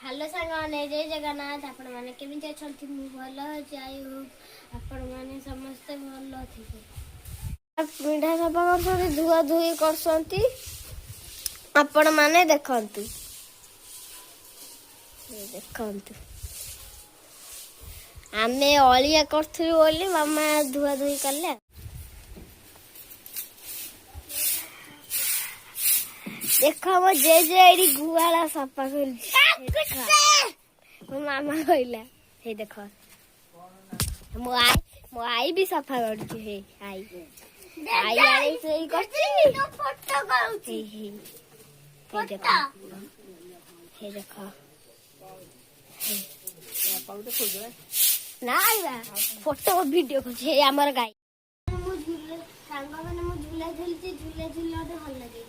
Hello सांगने जय जगन्नाथ आपण माने केमिति अछंती मु भलो जाई हो आपण माने समस्त भलो थिबे पिंडा सफा करछंती धुआ धुई करछंती आपण माने देखंतु देखंतु आमे अलिया करथु बोली मामा धुआ धुई करले देखो मो जे एडी गुवाला सफा कर मो मामा कहला हे देखो मो आई भी सफा करछि हे आई आई से करछि तो फोटो करछि हे देखो हे देखो ना फोटो वीडियो करछि हे हमर गाय मो झूले सांग माने मो झूला झूलछि झूला झूला भल लागे।